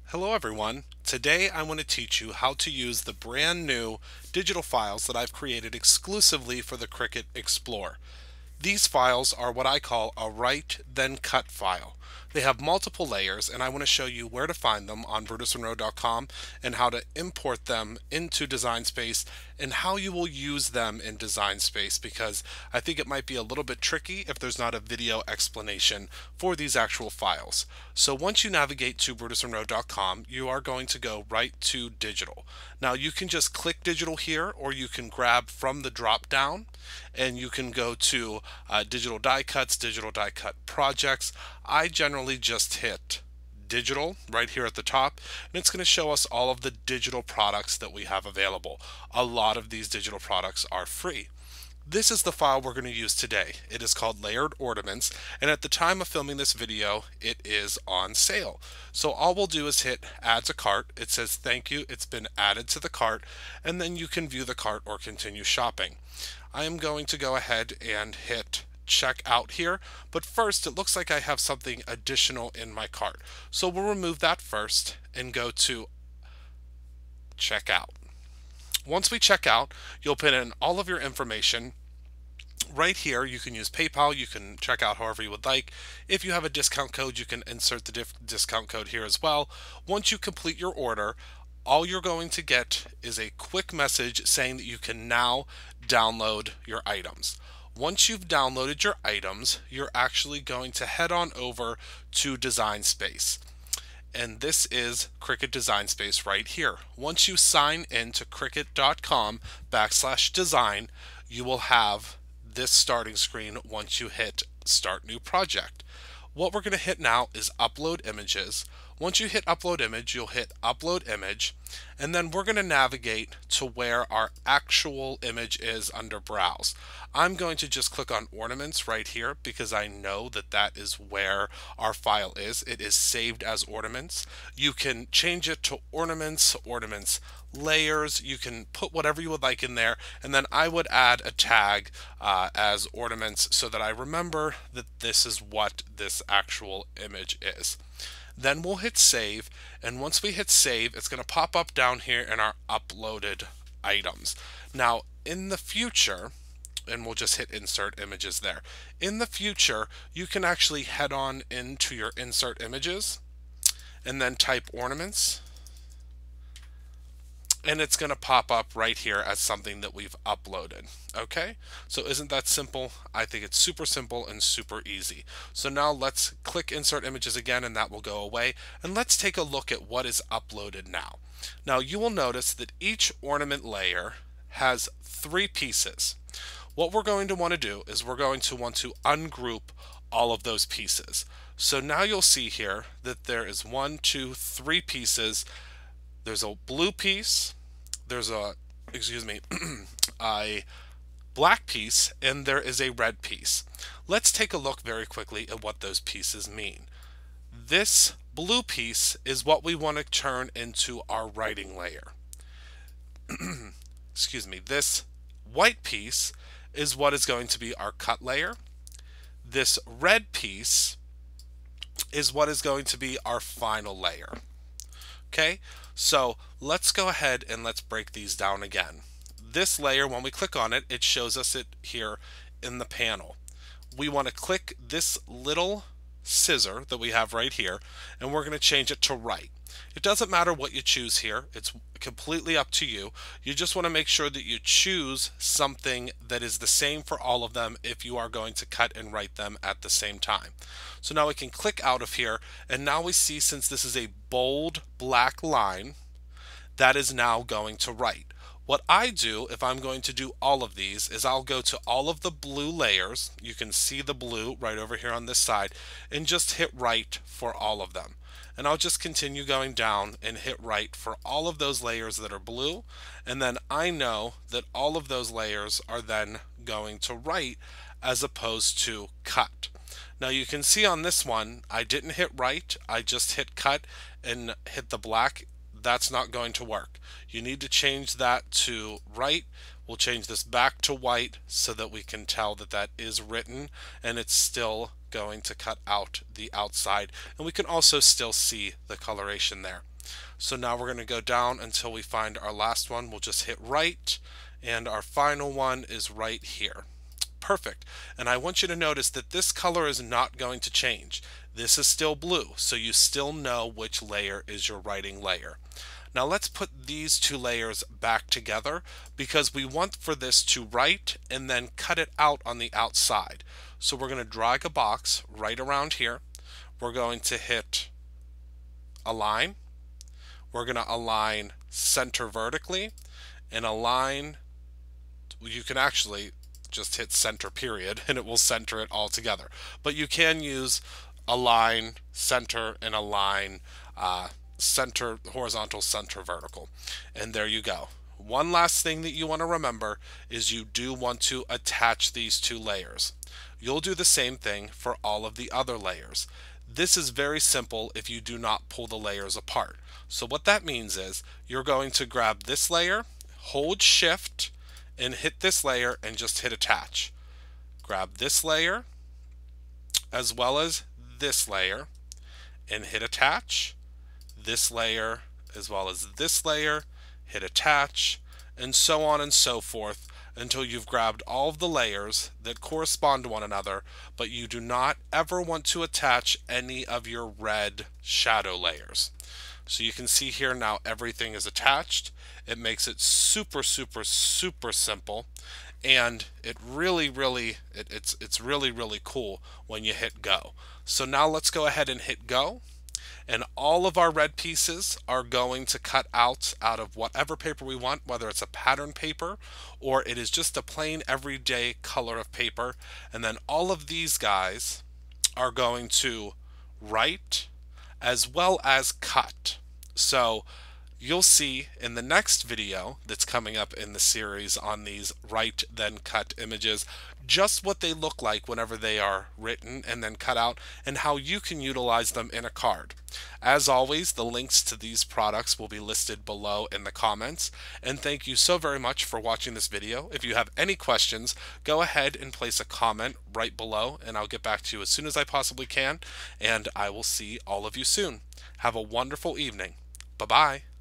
Hello everyone. Today I want to teach you how to use the brand new digital files that I've created exclusively for the Cricut Explore. These files are what I call a write then cut file. They have multiple layers and I want to show you where to find them on brutusmonroe.com and how to import them into Design Space and how you will use them in Design Space, because I think it might be a little bit tricky if there's not a video explanation for these actual files. So once you navigate to brutusmonroe.com, you are going to go right to digital. Now you can just click digital here, or you can grab from the drop down and you can go to digital die cuts, digital die cut projects. I generally just hit digital right here at the top, and it's going to show us all of the digital products that we have available. A lot of these digital products are free. This is the file we're going to use today. It is called Layered Ornaments, and at the time of filming this video, it is on sale. So all we'll do is hit Add to Cart. It says thank you, it's been added to the cart, and then you can view the cart or continue shopping. I am going to go ahead and hit check out here, but first it looks like I have something additional in my cart. So we'll remove that first and go to check out. Once we check out, you'll put in all of your information. Right here, you can use PayPal, you can check out however you would like. If you have a discount code, you can insert the discount code here as well. Once you complete your order, all you're going to get is a quick message saying that you can now download your items. Once you've downloaded your items, you're actually going to head on over to Design Space. And this is Cricut Design Space right here. Once you sign in to cricut.com/design, you will have this starting screen once you hit Start New Project. What we're going to hit now is Upload Images. Once you hit Upload Image, you'll hit Upload Image, and then we're going to navigate to where our actual image is under Browse. I'm going to just click on Ornaments right here because I know that that is where our file is. It is saved as Ornaments. You can change it to Ornaments, Ornaments Layers. You can put whatever you would like in there, and then I would add a tag as Ornaments so that I remember that this is what this actual image is. Then we'll hit save, and once we hit save, it's going to pop up down here in our uploaded items. Now in the future, and we'll just hit insert images there. In the future, you can actually head on into your insert images and then type ornaments, and it's going to pop up right here as something that we've uploaded. Okay, so isn't that simple? I think it's super simple and super easy. So now let's click insert images again, and that will go away, and let's take a look at what is uploaded now. Now you will notice that each ornament layer has 3 pieces. What we're going to want to do is we're going to want to ungroup all of those pieces. So now you'll see here that there is 1, 2, 3 pieces. There's a blue piece, there's a, a black piece, and there is a red piece. Let's take a look very quickly at what those pieces mean. This blue piece is what we want to turn into our writing layer. This white piece is what is going to be our cut layer. This red piece is what is going to be our final layer. Okay, so let's go ahead and let's break these down again. This layer, when we click on it, it shows us it here in the panel. We want to click this little scissor that we have right here, and we're going to change it to right. It doesn't matter what you choose here, it's completely up to you. You just want to make sure that you choose something that is the same for all of them if you are going to cut and write them at the same time. So now we can click out of here, and now we see, since this is a bold black line, that is now going to write. What I do if I'm going to do all of these is I'll go to all of the blue layers. You can see the blue right over here on this side, and just hit write for all of them. And I'll just continue going down and hit write for all of those layers that are blue, and then I know that all of those layers are then going to write as opposed to cut. Now you can see on this one I didn't hit write, I just hit cut and hit the black. that's not going to work. You need to change that to right. We'll change this back to white so that we can tell that that is written, and it's still going to cut out the outside, and we can also still see the coloration there. So now we're going to go down until we find our last one. We'll just hit right, and our final one is right here. Perfect. And I want you to notice that this color is not going to change. This is still blue, so you still know which layer is your writing layer. Now let's put these two layers back together because we want for this to write and then cut it out on the outside. So we're going to drag a box right around here. We're going to hit align. We're going to align center vertically and align. You can actually just hit center period and it will center it all together. But you can use align, center, and align center horizontal, center vertical. And there you go. One last thing that you want to remember is you do want to attach these two layers. You'll do the same thing for all of the other layers. This is very simple if you do not pull the layers apart. So what that means is you're going to grab this layer, hold shift, and hit this layer and just hit attach. Grab this layer as well as this layer and hit attach. This layer as well as this layer, hit attach, and so on and so forth until you've grabbed all of the layers that correspond to one another, but you do not ever want to attach any of your red shadow layers. So you can see here now everything is attached. It makes it super simple, and it's really cool when you hit go. So now let's go ahead and hit go, and all of our red pieces are going to cut out of whatever paper we want, whether it's a pattern paper or it is just a plain everyday color of paper. And then all of these guys are going to write as well as cut. So you'll see in the next video that's coming up in the series on these write then cut images just what they look like whenever they are written and then cut out, and how you can utilize them in a card. As always, the links to these products will be listed below in the comments, and thank you so very much for watching this video. If you have any questions, go ahead and place a comment right below and I'll get back to you as soon as I possibly can, and I will see all of you soon. Have a wonderful evening. Bye-bye.